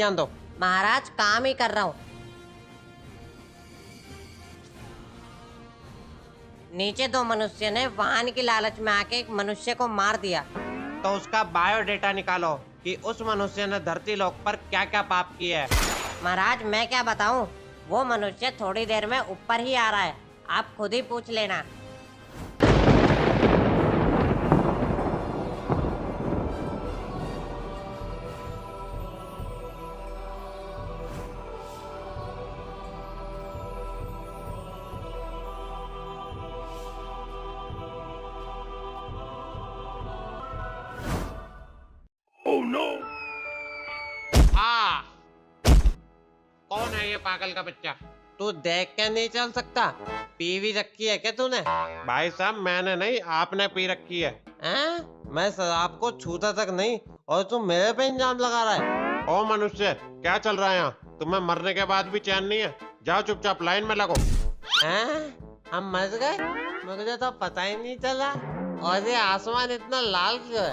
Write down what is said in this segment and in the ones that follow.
ध्यान दो। महाराज काम ही कर रहा हूँ। नीचे दो मनुष्य ने वाहन की लालच में आके एक मनुष्य को मार दिया। तो उसका बायोडेटा निकालो कि उस मनुष्य ने धरती लोक पर क्या क्या पाप किए है। महाराज मैं क्या बताऊं, वो मनुष्य थोड़ी देर में ऊपर ही आ रहा है, आप खुद ही पूछ लेना। आ कौन है ये पागल का बच्चा? तू देख के नहीं चल सकता? पी भी रखी है क्या तूने? भाई साहब मैंने नहीं, आपने पी रखी है। मैं शराब को छूता तक नहीं और तू मेरे पे इल्जाम लगा रहा है। ओ मनुष्य, क्या चल रहा है यहाँ? तुम्हें मरने के बाद भी चैन नहीं है? जाओ चुपचाप लाइन में लगो। हम मर गए? मुझे तो पता ही नहीं चला। और ये आसमान इतना लाल क्यों है?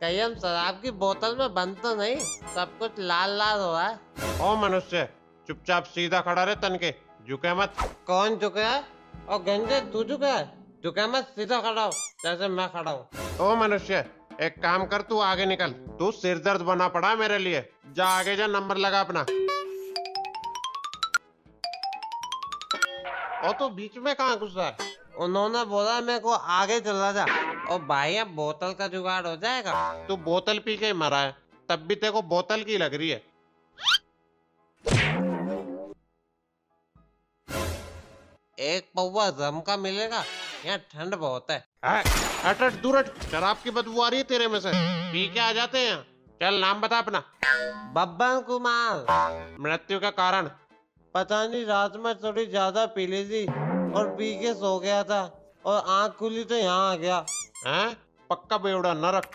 कहीं हम शराब की बोतल में बंद तो नहीं? सब कुछ लाल लाल हो रहा है। ओ मनुष्य, चुपचाप सीधा खड़ा रहे, तन के झुके मत। कौन झुके है? और गंजे तू झुका है? झुके मत, सीधा खड़ा हो जैसे मैं खड़ा हूँ। ओ मनुष्य, एक काम कर, तू आगे निकल। तू सिर दर्द बना पड़ा मेरे लिए। जा आगे जा, नंबर लगा अपना। और तू बीच में कहाँ घुस रहा है? उन्होंने बोला मेरे को आगे चला जा। और भाई अब बोतल का जुगाड़ हो जाएगा। तू बोतल पी के ही मरा है, तब भी तेरे को बोतल की लग रही है। एक पौवा रम का मिलेगा? यहाँ ठंड बहुत है। हट हट, दूर हट, शराब की बदबू आ रही है तेरे में से। पी के आ जाते हैं। चल नाम बता अपना। बब्बन कुमार। मृत्यु का कारण? पता नहीं, रात में थोड़ी ज्यादा पी ली थी और पी के सो गया था और आंख खुली तो यहाँ आ गया। हैं? पक्का बेवड़ा नरक।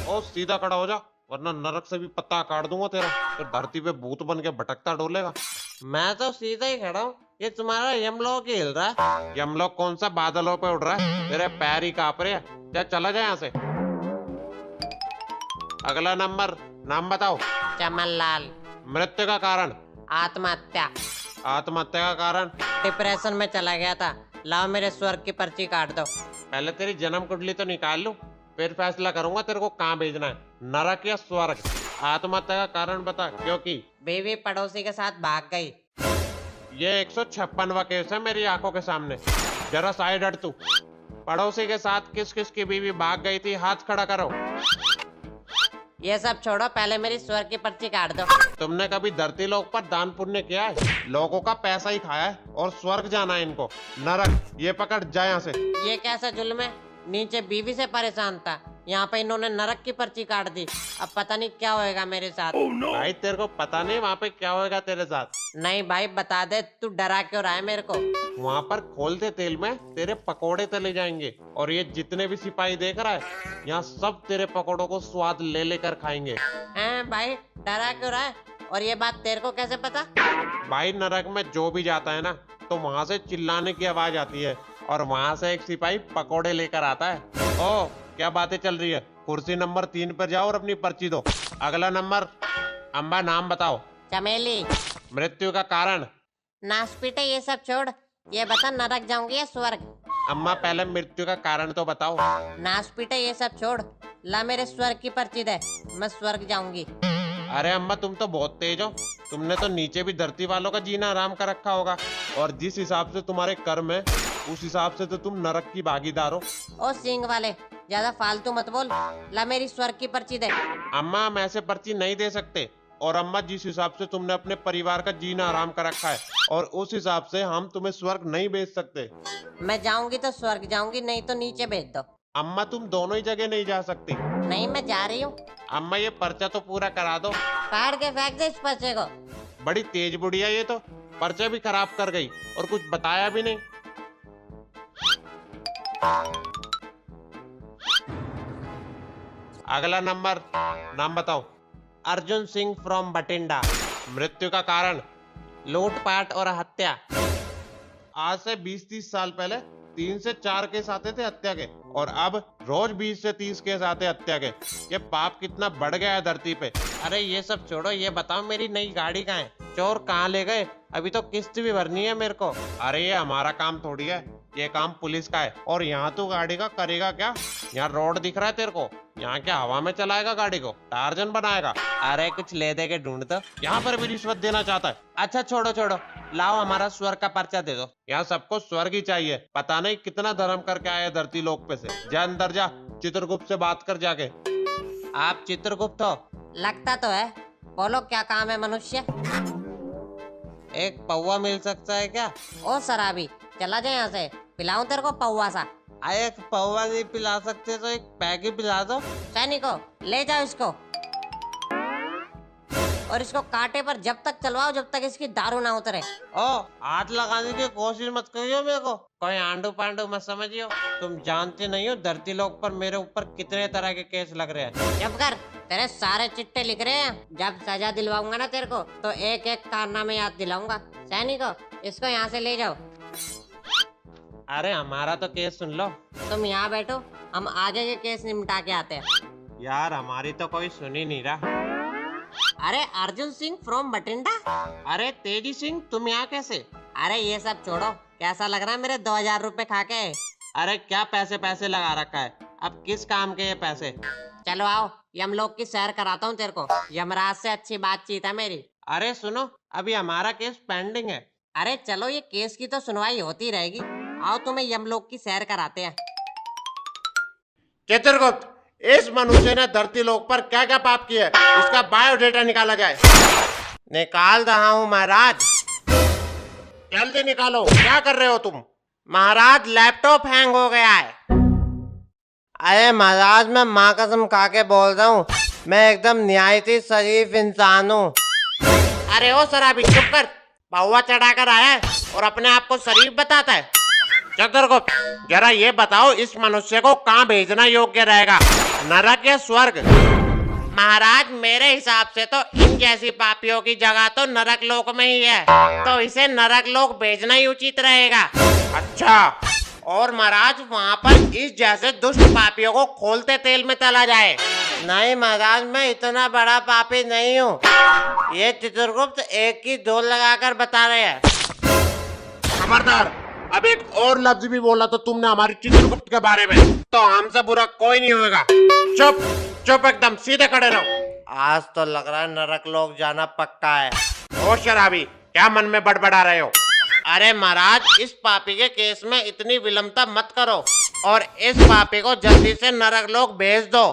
ओ सीधा खड़ा हो जा, वरना नरक से भी पत्ता काट दूंगा तेरा। तो धरती पे भूत बन के भटकता डोलेगा। मैं तो सीधा ही खड़ा हूँ, ये तुम्हारा यमलोक ही हिल रहा है। यमलोक कौन सा बादलों पे उड़ रहा है? तेरे पैर ही कांप रहे हैं। क्या चला जाए यहाँ से। अगला नंबर, नाम बताओ। चमन लाल। मृत्यु का कारण? आत्महत्या। आत्महत्या का कारण? डिप्रेशन में चला गया था। लाओ मेरे स्वर्ग की पर्ची काट दो। पहले तेरी जन्म कुंडली तो निकाल लूं, फिर फैसला करूंगा तेरे को कहाँ भेजना है, नरक या स्वर्ग। आत्महत्या का कारण बता। क्योंकि बीवी पड़ोसी के साथ भाग गई। ये 156वां केस है मेरी आंखों के सामने। जरा साइड हट तू। पड़ोसी के साथ किस किस की बीवी भाग गई थी? हाथ खड़ा करो। ये सब छोड़ो, पहले मेरी स्वर्ग की पर्ची काट दो। तुमने कभी धरती लोक पर दान पुण्य किया है? लोगों का पैसा ही खाया है और स्वर्ग जाना है इनको। नरक, ये पकड़, जा यहाँ से। ये कैसा जुल्म है? नीचे बीवी से परेशान था, यहाँ पे इन्होंने नरक की पर्ची काट दी। अब पता नहीं क्या होएगा मेरे साथ। भाई तेरे को पता नहीं वहाँ पे क्या होएगा तेरे साथ? नहीं भाई बता दे, तू डरा क्यों रहा है मेरे को? वहाँ पर खोलते तेल में तेरे पकोड़े तले जाएंगे और ये जितने भी सिपाही देख रहा है, यहाँ सब तेरे पकोड़ों को स्वाद ले लेकर खाएंगे। हैं भाई, डरा क्यों रहा है? और ये बात तेरे को कैसे पता? भाई नरक में जो भी जाता है ना, तो वहाँ से चिल्लाने की आवाज आती है और वहाँ से एक सिपाही पकोड़े लेकर आता है। ओ क्या बातें चल रही है? कुर्सी नंबर 3 पर जाओ और अपनी पर्ची दो। अगला नंबर। अम्बा, नाम बताओ। चमेली। मृत्यु का कारण? नासपीटे ये सब छोड़, ये बता नरक जाऊंगी या स्वर्ग? अम्मा पहले मृत्यु का कारण तो बताओ। नासपीटे ये सब छोड़, ला मेरे स्वर्ग की पर्ची दे, मैं स्वर्ग जाऊंगी। अरे अम्मा तुम तो बहुत तेज हो। तुमने तो नीचे भी धरती वालों का जीना आराम कर रखा होगा, और जिस हिसाब से तुम्हारे कर्म है उस हिसाब से तो तुम नरक की भागीदार हो। ओ सिंह वाले, ज्यादा फालतू मत बोल, ला मेरी स्वर्ग की पर्ची दे। अम्मा हम ऐसे पर्ची नहीं दे सकते। और अम्मा जिस हिसाब से तुमने अपने परिवार का जीना आराम कर रखा है, और उस हिसाब से हम तुम्हें स्वर्ग नहीं भेज सकते। मैं जाऊंगी तो स्वर्ग जाऊंगी, नहीं तो नीचे भेज दो। अम्मा तुम दोनों ही जगह नहीं जा सकती। नहीं मैं जा रही हूँ। अम्मा ये पर्चा तो पूरा करा दो। फाड़ के फेंक दे इस पर्चे को। बड़ी तेज बुढ़िया ये तो, पर्चा भी खराब कर गई और कुछ बताया भी नहीं। अगला नंबर, नाम बताओ। अर्जुन सिंह फ्रॉम बठिंडा। मृत्यु का कारण? लूटपाट और हत्या। आज से 20-30 साल पहले 3 से 4 केस आते थे हत्या के, और अब रोज 20 से 30 केस आते हत्या के। ये पाप कितना बढ़ गया है धरती पे। अरे ये सब छोड़ो, ये बताओ मेरी नई गाड़ी कहाँ है? चोर कहाँ ले गए? अभी तो किस्त भी भरनी है मेरे को। अरे ये हमारा काम थोड़ी है, ये काम पुलिस का है। और यहाँ तू गाड़ी का करेगा क्या? यहाँ रोड दिख रहा है तेरे को? यहाँ क्या हवा में चलाएगा गाड़ी को? टार्जन बनाएगा? अरे कुछ ले दे के ढूंढ तो। यहाँ पर भी रिश्वत देना चाहता है? अच्छा छोड़ो छोड़ो, लाओ हमारा स्वर्ग का पर्चा दे दो। यहाँ सबको स्वर्ग ही चाहिए। पता नहीं कितना धर्म करके आए धरती लोक पे से। जा अंदर जा, चित्रगुप्त से बात कर जाके। आप चित्रगुप्त हो? लगता तो है। बोलो क्या काम है मनुष्य? एक पौवा मिल सकता है क्या? ओ शराबी, चला जाए यहाँ से। पिलाऊं तेरे को पौवा सा? एक पौवा नहीं पिला सकते तो एक पैक ही पिला दो। सैनिको, ले जाओ इसको, और इसको कांटे पर जब तक चलवाओ जब तक इसकी दारू ना उतरे। ओ, हाथ लगाने की कोशिश मत करियो मेरे को, कोई आंडू पांडू मत समझियो। तुम जानते नहीं हो धरती लोक पर मेरे ऊपर कितने तरह के केस लग रहे हैं। जब कर, तेरे सारे चिट्टे लिख रहे हैं। जब सजा दिलवाऊंगा ना तेरे को तो एक एक कारनामे याद दिलाऊंगा। सैनिको, इसको यहाँ से ले जाओ। अरे हमारा तो केस सुन लो। तुम यहाँ बैठो, हम आगे के केस निपटा के आते हैं। यार हमारी तो कोई सुन ही नहीं रहा। अरे अर्जुन सिंह फ्रॉम बठिंडा। अरे तेजी सिंह, तुम यहाँ कैसे? अरे ये सब छोड़ो, कैसा लग रहा है मेरे 2000 रुपए खा के? अरे क्या पैसे पैसे लगा रखा है, अब किस काम के ये पैसे? चलो आओ, यमलोक की सैर कराता हूँ तेरे को। यमराज से अच्छी बातचीत है मेरी। अरे सुनो, अभी हमारा केस पेंडिंग है। अरे चलो, ये केस की तो सुनवाई होती रहेगी। आओ तुम्हें यमलोक की सैर कराते हैं। चित्रगुप्त, इस मनुष्य ने धरती लोक पर क्या क्या पाप किया है, इसका बायोडेटा निकाला जाए। निकाल रहा हूँ महाराज। जल्दी निकालो। क्या कर रहे हो तुम? महाराज लैपटॉप हैंग हो गया है। अरे महाराज, मैं माँ कसम खा के बोल रहा हूँ, मैं एकदम निहायती शरीफ इंसान हूँ। अरे ओ शराबी, चुप कर। पौवा चढ़ाकर आया है और अपने आप को शरीफ बताता है। चित्रगुप्त, जरा ये बताओ, इस मनुष्य को कहाँ भेजना योग्य रहेगा, नरक या स्वर्ग? महाराज मेरे हिसाब से तो इन जैसी पापियों की जगह तो नरक लोक में ही है, तो इसे नरक लोक भेजना ही उचित रहेगा। अच्छा, और महाराज वहाँ पर इस जैसे दुष्ट पापियों को खोलते तेल में तला जाए। नहीं महाराज, मैं इतना बड़ा पापी नहीं हूँ। ये चित्रगुप्त एक की दो लगाकर बता रहे हैं। खबरदार, अब एक और लफ्ज भी बोला तो तुमने हमारे चित्रगुप्त के बारे में, तो हमसे बुरा कोई नहीं होगा। चुप चुप, एकदम सीधे खड़े रहो। आज तो लग रहा है नरक लोक जाना पक्का है। ओ शराबी, क्या मन में बड़बड़ा रहे हो? अरे महाराज, इस पापी के केस में इतनी विलंबता मत करो और इस पापी को जल्दी से नरक लोक भेज दो।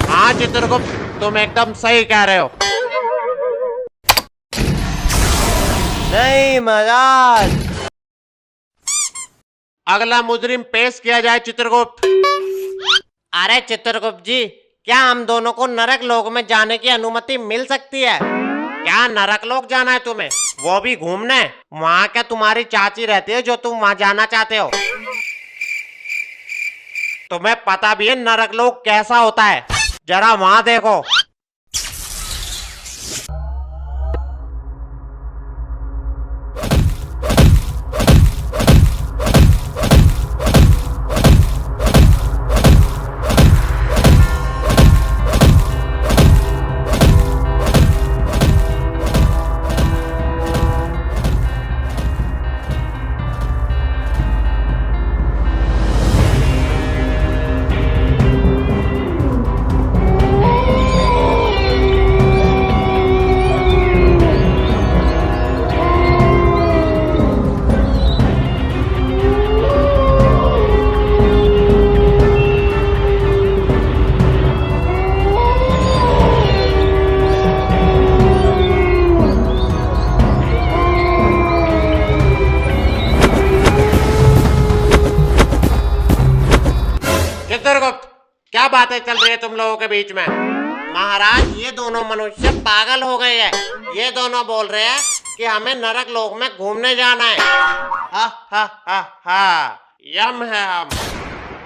हाँ चित्रगुप्त, तुम एकदम सही कह रहे हो। नहीं महाराज, अगला मुजरिम पेश किया जाए चित्रगुप्त। अरे चित्रगुप्त जी, क्या हम दोनों को नरक लोक में जाने की अनुमति मिल सकती है? क्या नरक लोक जाना है तुम्हें, वो भी घूमने? वहाँ क्या तुम्हारी चाची रहती है जो तुम वहाँ जाना चाहते हो? तुम्हें पता भी है नरक लोक कैसा होता है? जरा वहाँ देखो। चित्रगुप्त, क्या बातें चल रही है तुम लोगों के बीच में? महाराज, ये दोनों मनुष्य पागल हो गए हैं। ये दोनों बोल रहे हैं कि हमें नरक लोक में घूमने जाना है। हा हा हा हा, यम है हम।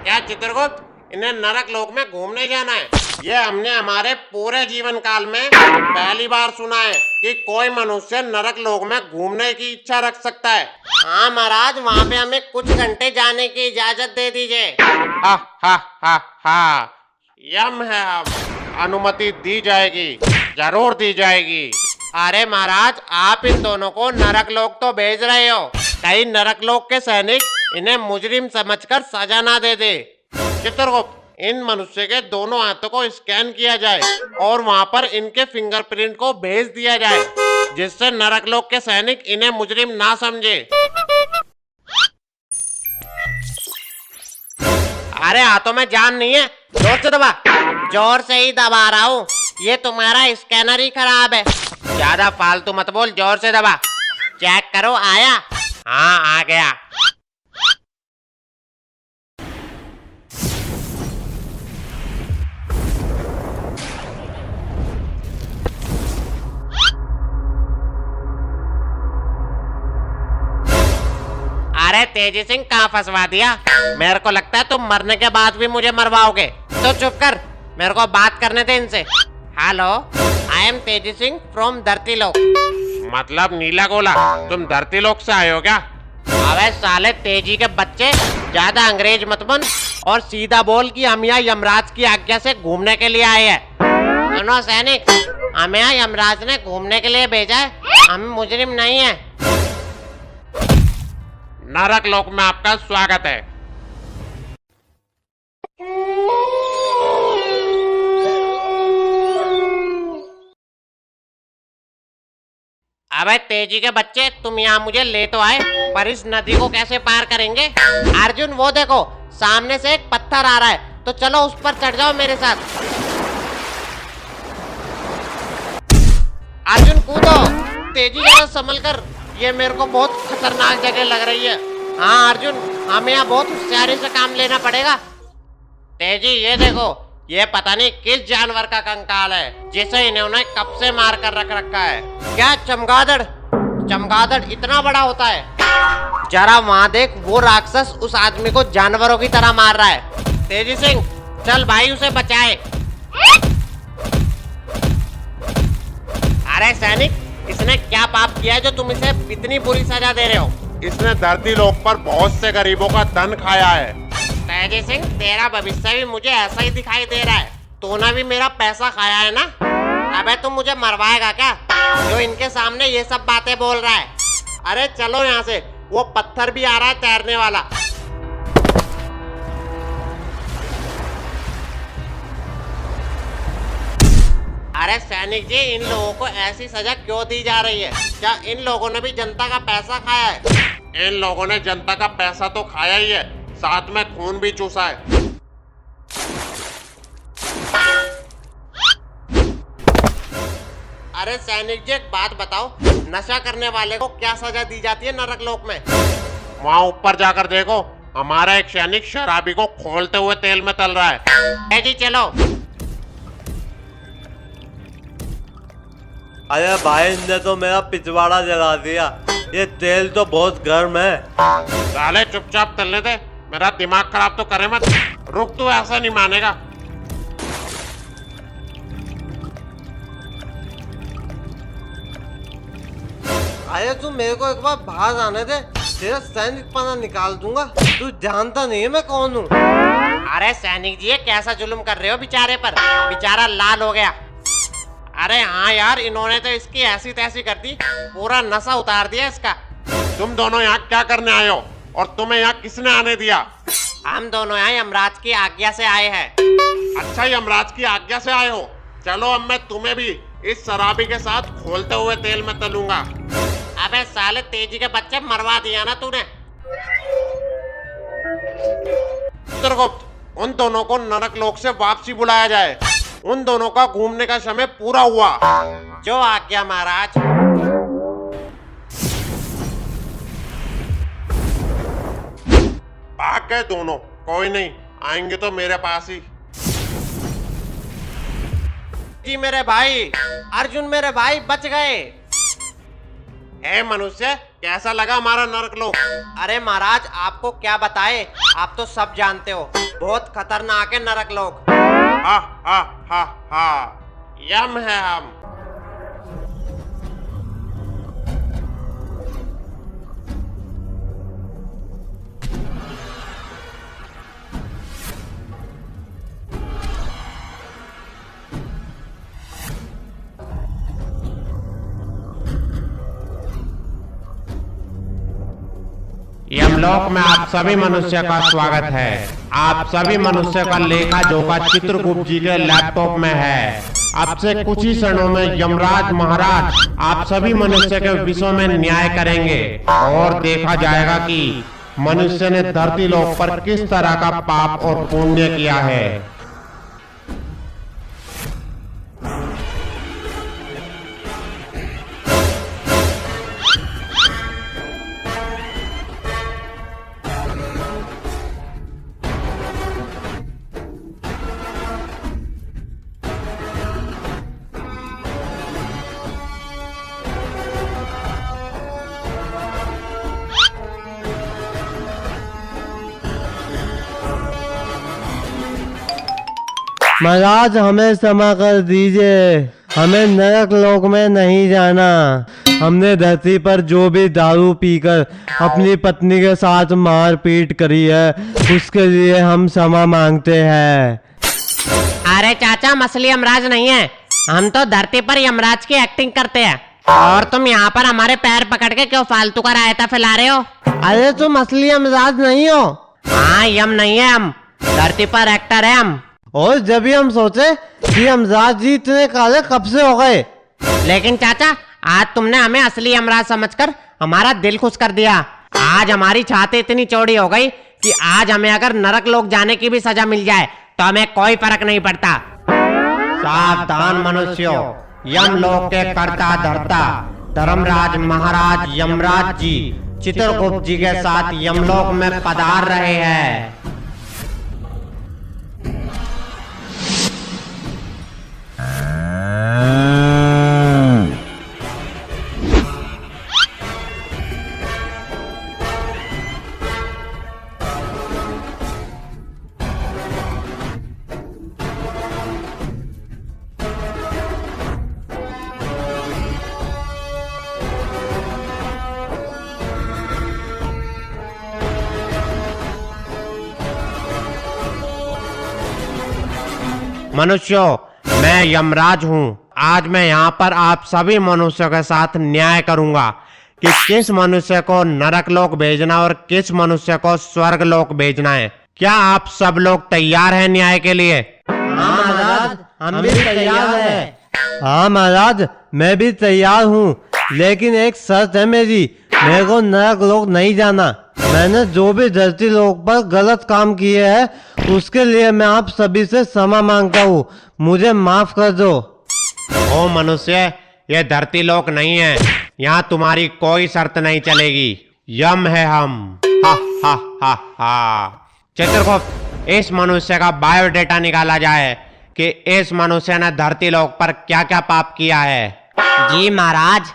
क्या चित्रगुप्त, इन्हें नरक लोक में घूमने जाना है? ये हमने हमारे पूरे जीवन काल में पहली बार सुना है कि कोई मनुष्य नरक लोक में घूमने की इच्छा रख सकता है। हाँ महाराज, वहाँ पे हमें कुछ घंटे जाने की इजाजत दे दीजिए। हा हा हा हा, यम है, अब अनुमति दी जाएगी, जरूर दी जाएगी। अरे महाराज, आप इन दोनों को नरक लोक तो भेज रहे हो, कई नरक लोक के सैनिक इन्हें मुजरिम समझकर सजा ना दे दे। चित्रगुप्त, इन मनुष्य के दोनों हाथों को स्कैन किया जाए और वहां पर इनके फिंगरप्रिंट को भेज दिया जाए, जिससे नरक लोक के सैनिक इन्हें मुजरिम ना समझे। अरे हाथों में जान नहीं है, जोर से दबा। जोर से ही दबा रहा हूँ, ये तुम्हारा स्कैनर ही खराब है। ज्यादा फालतू मत बोल, जोर से दबा। चेक करो, आया? हाँ, आ गया। अरे तेजी सिंह, कहाँ फंसवा दिया? मेरे को लगता है तुम मरने के बाद भी मुझे मरवाओगे। तो चुप कर, मेरे को बात करने दे इनसे। हेलो, आई एम तेजी सिंह फ्रॉम धरती लोक। मतलब नीला गोला, तुम धरती लोक से आए हो क्या? अबे साले तेजी के बच्चे, ज्यादा अंग्रेज मत बन और सीधा बोल कि हम यहाँ यमराज की आज्ञा से घूमने के लिए आए हैं। सुनो सैनिक, हमें यहाँ यमराज ने घूमने के लिए भेजा है, हम मुजरिम नहीं है। नरक लोक में आपका स्वागत है। अबे तेजी के बच्चे, तुम यहाँ मुझे ले तो आए, पर इस नदी को कैसे पार करेंगे? अर्जुन, वो देखो सामने से एक पत्थर आ रहा है, तो चलो उस पर चढ़ जाओ मेरे साथ। अर्जुन कूदो। तेजी जरा संभल कर, ये मेरे को बहुत खतरनाक जगह लग रही है। हाँ अर्जुन, हमें यहाँ बहुत होशियारी से काम लेना पड़ेगा। तेजी ये देखो, ये पता नहीं किस जानवर का कंकाल है जिसे इन्होंने कब से मार कर रख रखा है। क्या चमगादड़? चमगादड़ इतना बड़ा होता है? जरा वहां देख, वो राक्षस उस आदमी को जानवरों की तरह मार रहा है। तेजी सिंह, चल भाई उसे बचाए। अरे सैनिक, इसने क्या पाप किया है जो तुम इसे इतनी बुरी सजा दे रहे हो? इसने धरती लोक पर बहुत से गरीबों का धन खाया है। तेजी सिंह, तेरा भविष्य भी मुझे ऐसा ही दिखाई दे रहा है। तूने भी मेरा पैसा खाया है ना? अबे तू मुझे मरवाएगा क्या, जो इनके सामने ये सब बातें बोल रहा है? अरे चलो यहाँ से, वो पत्थर भी आ रहा है तैरने वाला। अरे सैनिक जी, इन लोगों को ऐसी सजा क्यों दी जा रही है? क्या इन लोगों ने भी जनता का पैसा खाया है? इन लोगों ने जनता का पैसा तो खाया ही है, साथ में खून भी चूसा है। अरे सैनिक जी, एक बात बताओ, नशा करने वाले को क्या सजा दी जाती है नरक लोक में? वहाँ ऊपर जाकर देखो, हमारा एक सैनिक शराबी को खोलते हुए तेल में तल रहा है। जी चलो। अरे भाई, ने तो मेरा पिछवाड़ा जला दिया, ये तेल तो बहुत गर्म है। साले चुपचाप तलने दे, मेरा दिमाग खराब तो करे मत। रुक, तू ऐसा नहीं मानेगा। अरे तू मेरे को एक बार बाहर आने दे, तेरा सैनिक पना निकाल दूंगा। तू जानता नहीं है मैं कौन हूँ। अरे सैनिक जी, ये कैसा जुल्म कर रहे हो बेचारे पर? बेचारा लाल हो गया। अरे हाँ यार, इन्होंने तो इसकी ऐसी तैसी कर दी, पूरा नशा उतार दिया इसका। तुम दोनों यहाँ क्या करने आए हो और तुम्हें यहाँ किसने आने दिया? हम दोनों यहाँ यमराज की आज्ञा से आए हैं। अच्छा, यमराज की आज्ञा से आए हो? चलो, अब मैं तुम्हें भी इस शराबी के साथ खोलते हुए तेल में तलूंगा। अबे साले तेजी के बच्चे, मरवा दिया ना तूने। चित्रगुप्त, उन दोनों को नरक लोक से वापसी बुलाया जाए। उन दोनों का घूमने का समय पूरा हुआ। जो आज्ञा महाराज। भाग गए दोनों, कोई नहीं, आएंगे तो मेरे पास ही। जी मेरे भाई, अर्जुन मेरे भाई बच गए। हे मनुष्य, कैसा लगा हमारा नरक लोक? अरे महाराज, आपको क्या बताए, आप तो सब जानते हो, बहुत खतरनाक है नरक लोक। हा हा हा हा यम है हम। यमलोक में आप सभी मनुष्य का स्वागत है। आप सभी मनुष्य का लेखा जोखा चित्रगुप्त जी के लैपटॉप में है। अब से कुछ ही क्षणों में यमराज महाराज आप सभी मनुष्य के विषयों में न्याय करेंगे और देखा जाएगा कि मनुष्य ने धरती लोक पर किस तरह का पाप और पुण्य किया है। महाराज हमें क्षमा कर दीजिए, हमें नरक लोक में नहीं जाना। हमने धरती पर जो भी दारू पीकर अपनी पत्नी के साथ मारपीट करी है उसके लिए हम क्षमा मांगते हैं। अरे चाचा, मछली यमराज नहीं है, हम तो धरती पर यमराज की एक्टिंग करते हैं। और तुम यहाँ पर हमारे पैर पकड़ के क्यों फालतू का रायता फैला रहे हो? अरे तुम असली यमराज नहीं हो। हाँ, यम नहीं है, हम धरती पर एक्टर है हम। और जब भी हम सोचे कि यमराज जी इतने काले कब से हो गए। लेकिन चाचा, आज तुमने हमें असली यमराज समझकर हमारा दिल खुश कर दिया। आज हमारी छाती इतनी चौड़ी हो गई कि आज हमें अगर नरक लोक जाने की भी सजा मिल जाए तो हमें कोई फर्क नहीं पड़ता। सावधान मनुष्यों, यमलोक के कर्ता धर्ता धर्मराज महाराज यमराज जी चित्रगुप्त जी के साथ यमलोक में पधार रहे हैं। मनुष्यों, मैं यमराज हूँ। आज मैं यहाँ पर आप सभी मनुष्यों के साथ न्याय करूंगा कि किस मनुष्य को नरक लोक भेजना और किस मनुष्य को स्वर्ग लोक भेजना है। क्या आप सब लोग तैयार हैं न्याय के लिए? हाँ महाराज, हम भी तैयार हैं। हाँ महाराज, मैं भी तैयार हूँ, लेकिन एक शर्त है मेरी, मेरे को नरक लोक नहीं जाना। मैंने जो भी धरती लोक पर गलत काम किए हैं उसके लिए मैं आप सभी से क्षमा मांगता हूँ, मुझे माफ कर दो। ओ मनुष्य, ये धरती लोक नहीं है, यहाँ तुम्हारी कोई शर्त नहीं चलेगी। यम है हम। हा हा हा हा। चित्रगुप्त, इस मनुष्य का बायोडेटा निकाला जाए कि इस मनुष्य ने धरती लोक पर क्या क्या पाप किया है। जी महाराज।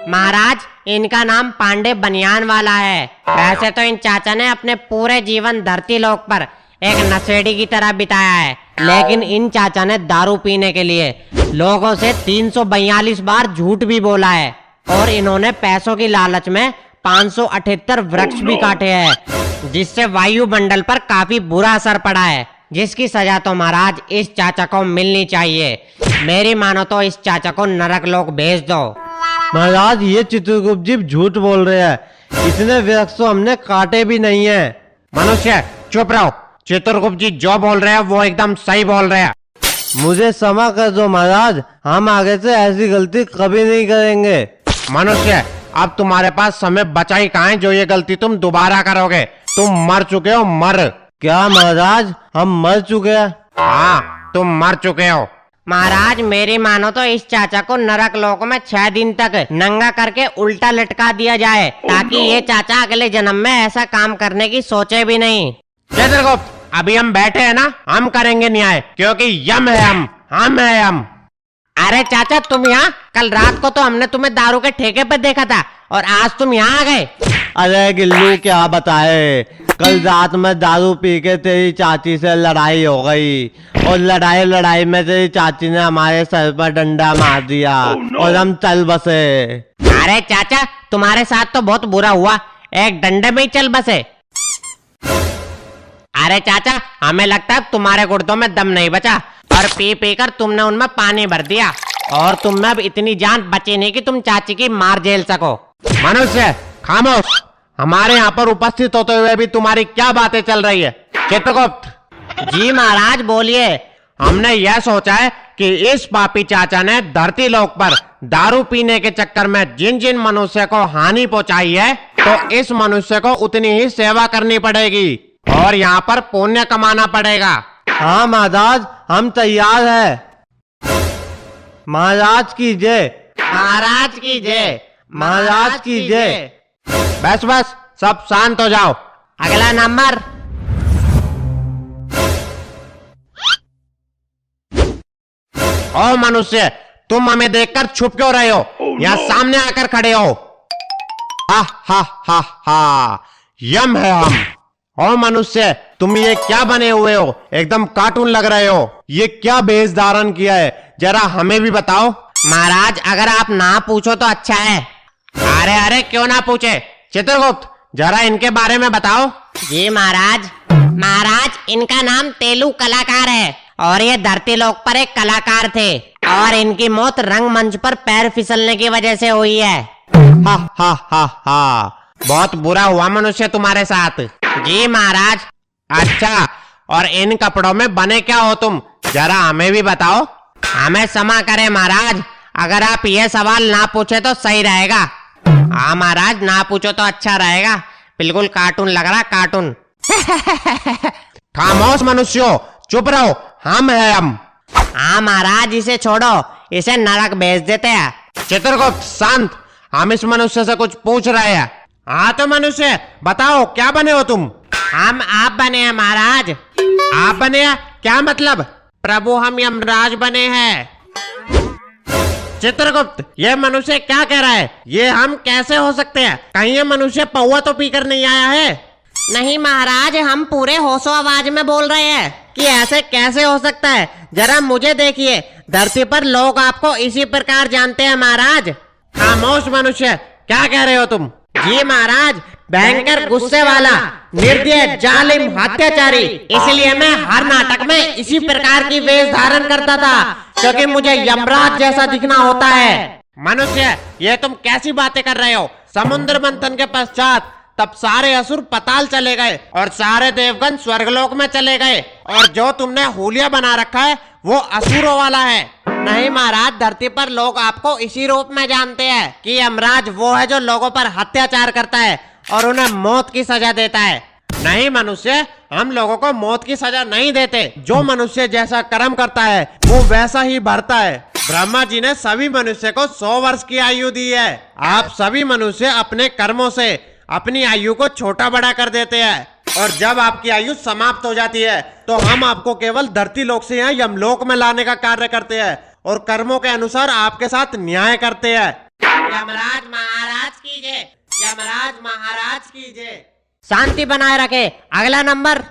महाराज, इनका नाम पांडे बनियान वाला है। वैसे तो इन चाचा ने अपने पूरे जीवन धरती लोक पर एक नशेड़ी की तरह बिताया है, लेकिन इन चाचा ने दारू पीने के लिए लोगों से 342 बार झूठ भी बोला है और इन्होंने पैसों की लालच में 578 वृक्ष भी काटे हैं, जिससे वायुमंडल पर काफी बुरा असर पड़ा है, जिसकी सजा तो महाराज इस चाचा को मिलनी चाहिए। मेरी मानो तो इस चाचा को नरक लोक भेज दो। महाराज, ये चित्रगुप्त जी झूठ बोल रहे हैं, इतने वृक्ष तो हमने काटे भी नहीं है। मनुष्य चुप रहो, चित्रगुप्त जी जो बोल रहे हैं वो एकदम सही बोल रहे हैं। मुझे क्षमा कर दो महाराज, हम आगे से ऐसी गलती कभी नहीं करेंगे। मनुष्य, अब तुम्हारे पास समय बचा ही कहाँ है जो ये गलती तुम दोबारा करोगे। तुम मर चुके हो, मर। क्या महाराज, हम मर चुके हैं? हाँ, तुम मर चुके हो। महाराज, मेरी मानो तो इस चाचा को नरक लोक में 6 दिन तक नंगा करके उल्टा लटका दिया जाए, ताकि ये चाचा अगले जन्म में ऐसा काम करने की सोचे भी नहीं। चित्रगुप्त, अभी हम बैठे हैं ना, हम करेंगे न्याय, क्योंकि यम है हम है यम। अरे चाचा, तुम यहाँ? कल रात को तो हमने तुम्हें दारू के ठेके पर देखा था और आज तुम यहाँ आ गए। अरे गिल्लू क्या बताए, कल रात में दारू पी के तेरी चाची से लड़ाई हो गई और लड़ाई में तेरी चाची ने हमारे सर पर डंडा मार दिया और हम चल बसे। अरे चाचा, तुम्हारे साथ तो बहुत बुरा हुआ, एक डंडे में ही चल बसे। अरे चाचा, हमें लगता है तुम्हारे गुर्दों में दम नहीं बचा और पी पी कर तुमने उनमें पानी भर दिया और तुम में अब इतनी जान बची नहीं कि तुम चाची की मार झेल सको। मनुष्य खामोश, हमारे यहाँ पर उपस्थित होते हुए भी तुम्हारी क्या बातें चल रही है? चित्रगुप्त जी महाराज बोलिए। हमने यह सोचा है कि इस पापी चाचा ने धरती लोक पर दारू पीने के चक्कर में जिन जिन मनुष्य को हानि पहुंचाई है, तो इस मनुष्य को उतनी ही सेवा करनी पड़ेगी और यहाँ पर पुण्य कमाना पड़ेगा। हाँ महाराज, हम तैयार है। महाराज की जय, महाराज की जय, महाराज की जय। बस बस, सब शांत हो जाओ। अगला नंबर। ओ मनुष्य, तुम हमें देखकर छुप क्यों रहे हो? यहाँ सामने आकर खड़े हो। हा हा हा हा, यम है हम। ओ मनुष्य, तुम ये क्या बने हुए हो? एकदम कार्टून लग रहे हो। ये क्या भेष धारण किया है, जरा हमें भी बताओ। महाराज, अगर आप ना पूछो तो अच्छा है। अरे अरे, क्यों ना पूछे? चित्रगुप्त, जरा इनके बारे में बताओ। जी महाराज। महाराज, इनका नाम तेलू कलाकार है और ये धरती लोक पर एक कलाकार थे और इनकी मौत रंगमंच पर पैर फिसलने की वजह से हुई है। हा हा हा हा, बहुत बुरा हुआ मनुष्य तुम्हारे साथ। जी महाराज। अच्छा, और इन कपड़ों में बने क्या हो तुम? जरा हमें भी बताओ। हमें क्षमा करें महाराज, अगर आप ये सवाल ना पूछे तो सही रहेगा। हाँ महाराज, ना पूछो तो अच्छा रहेगा। बिल्कुल कार्टून लग रहा, कार्टून। खामोश मनुष्यों, चुप रहो, हम है हम। हाँ महाराज, इसे छोड़ो, इसे नरक भेज देते हैं। चित्रगुप्त शांत, हम इस मनुष्य से कुछ पूछ रहे हैं। हाँ तो मनुष्य बताओ, क्या बने हो तुम? हम आप बने हैं महाराज। आप बने हैं? क्या मतलब? प्रभु, हम यमराज बने हैं। चित्रगुप्त, ये मनुष्य क्या कह रहा है? ये हम कैसे हो सकते हैं? कहीं ये मनुष्य पौवा तो पीकर नहीं आया है? नहीं महाराज, हम पूरे होशो आवाज में बोल रहे हैं कि ऐसे कैसे हो सकता है। जरा मुझे देखिए, धरती पर लोग आपको इसी प्रकार जानते हैं महाराज। खामोश मनुष्य, क्या कह रहे हो तुम? जी महाराज, भयंकर गुस्से वाला, निर्दय, जालिम, अत्याचारी। इसलिए मैं हर नाटक में इसी प्रकार की वेश धारण करता था, क्योंकि मुझे यमराज जैसा दिखना होता है। मनुष्य, ये तुम कैसी बातें कर रहे हो? समुद्र मंथन के पश्चात तब सारे असुर पताल चले गए और सारे देवगण स्वर्गलोक में चले गए, और जो तुमने हुलिया बना रखा है वो असुरों वाला है। नहीं महाराज, धरती पर लोग आपको इसी रूप में जानते हैं कि यमराज वो है जो लोगों पर अत्याचार करता है और उन्हें मौत की सजा देता है। नहीं मनुष्य, हम लोगों को मौत की सजा नहीं देते। जो मनुष्य जैसा कर्म करता है वो वैसा ही भरता है। ब्रह्मा जी ने सभी मनुष्य को 100 वर्ष की आयु दी है। आप सभी मनुष्य अपने कर्मों से अपनी आयु को छोटा बड़ा कर देते हैं, और जब आपकी आयु समाप्त हो जाती है तो हम आपको केवल धरती लोक से यहाँ यमलोक में लाने का कार्य करते हैं और कर्मों के अनुसार आपके साथ न्याय करते हैं। यमराज महाराज की जय, यमराज महाराज की जय। शांति बनाए रखे। अगला नंबर।